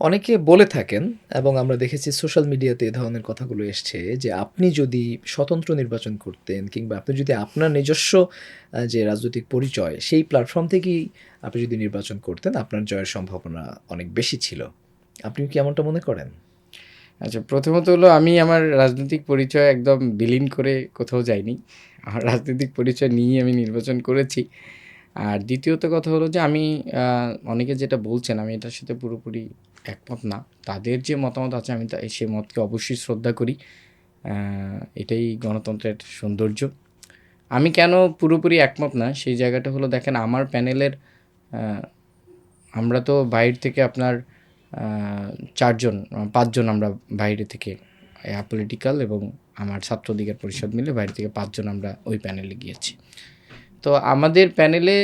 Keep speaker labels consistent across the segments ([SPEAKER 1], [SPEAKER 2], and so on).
[SPEAKER 1] অনেকে বলে থাকেন এবং আমরা দেখেছি সোশ্যাল মিডিয়াতে এ ধরনের কথাগুলো এসছে যে আপনি যদি স্বতন্ত্র নির্বাচন করতেন কিংবা আপনি যদি আপনার নিজস্ব যে রাজনৈতিক পরিচয় সেই প্ল্যাটফর্ম থেকেই আপনি যদি নির্বাচন করতেন আপনার জয়ের সম্ভাবনা অনেক বেশি ছিল। আপনি কি এমনটা মনে করেন?
[SPEAKER 2] আচ্ছা, প্রথমত হলো আমি আমার রাজনৈতিক পরিচয় একদম বিলীন করে কোথাও যাইনি। আমার রাজনৈতিক পরিচয় নিয়েই আমি নির্বাচন করেছি। আর দ্বিতীয়ত কথা হলো যে আমি আ অনেকে যেটা বলছেন আমি এটার সাথে পুরোপুরি একমত না। তাদের যে মতামত আছে আমি সে মতকে অবশ্যই শ্রদ্ধা করি। আ এটাই গণতন্ত্রের সৌন্দর্য। আমি কেন পুরোপুরি একমত না সেই জায়গাটা হলো দেখেন আমার প্যানেলের আ আমরা তো বাইরে থেকে আপনার আ ৪ জন ৫ জন আমরা বাইরে থেকে অ্যাপলিটিক্যাল এবং আমার ছাত্র অধিকার পরিষদ মিলে বাইরে থেকে ৫ জন আমরা ওই প্যানেলে গিয়েছি। তো আমাদের প্যানেলে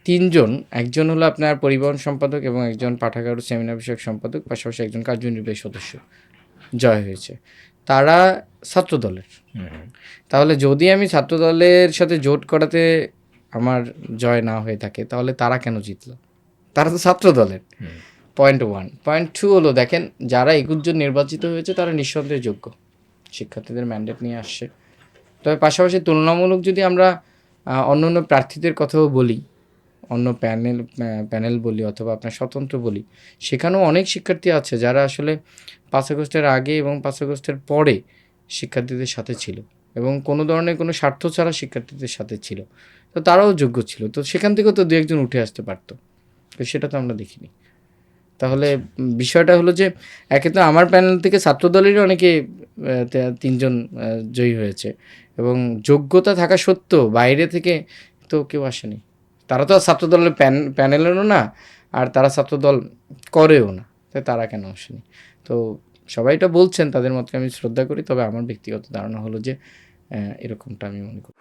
[SPEAKER 2] ৩ জন, একজন হলো আপনার পরিবহন সম্পাদক এবং একজন পাঠাগার ও সেমিনার বিষয়ক সম্পাদক, পাশাপাশি একজন কার্যনির্বাহী সদস্য জয় হয়েছে। তারা ছাত্রদলের। তাহলে যদি আমি ছাত্রদলের সাথে জোট করাতে আমার জয় না হয়ে থাকে তাহলে তারা কেন জিতল? তারা তো ছাত্রদলের। পয়েন্ট 1। পয়েন্ট 2 হলো দেখেন যারা ২১ জন নির্বাচিত হয়েছে তারা নিঃসন্দেহে যোগ্য। শিক্ষার্থীদের ম্যান্ডেট নিয়ে আসছে। তবে পাশাপাশি তুলনামূলক যদি আমরা অন্যান্য প্রার্থীদের কথাও বলি, অন্য প্যানেল বলি অথবা আপনার স্বতন্ত্র বলি, সেখানেও অনেক শিক্ষার্থী আছে যারা আসলে ৫ আগস্টের আগে এবং ৫ আগস্টের পরে শিক্ষার্থীদের সাথে ছিল এবং কোনো ধরনের কোনো স্বার্থ ছাড়া শিক্ষার্থীদের সাথে ছিল। তো তারাও যোগ্য ছিল। তো সেখান থেকেও তো ২-১ জন উঠে আসতে পারত। তো সেটা তো আমরা দেখিনি। তাহলে বিষয়টা হলো যে একে তো আমার প্যানেল থেকে ছাত্রদলেরই অনেকে ৩ জন জয়ী হয়েছে এবং যোগ্যতা থাকা সত্ত্বেও বাইরে থেকে তো কেউ আসেনি। তারা তো আর ছাত্রদলের প্যানেলেরও না, আর তারা ছাত্রদল করেও না। তাই তারা কেন আসেনি? তো সবাই এটা বলছেন, তাদের মতকে আমি শ্রদ্ধা করি। তবে আমার ব্যক্তিগত ধারণা হলো যে এরকমটা আমি মনে করি।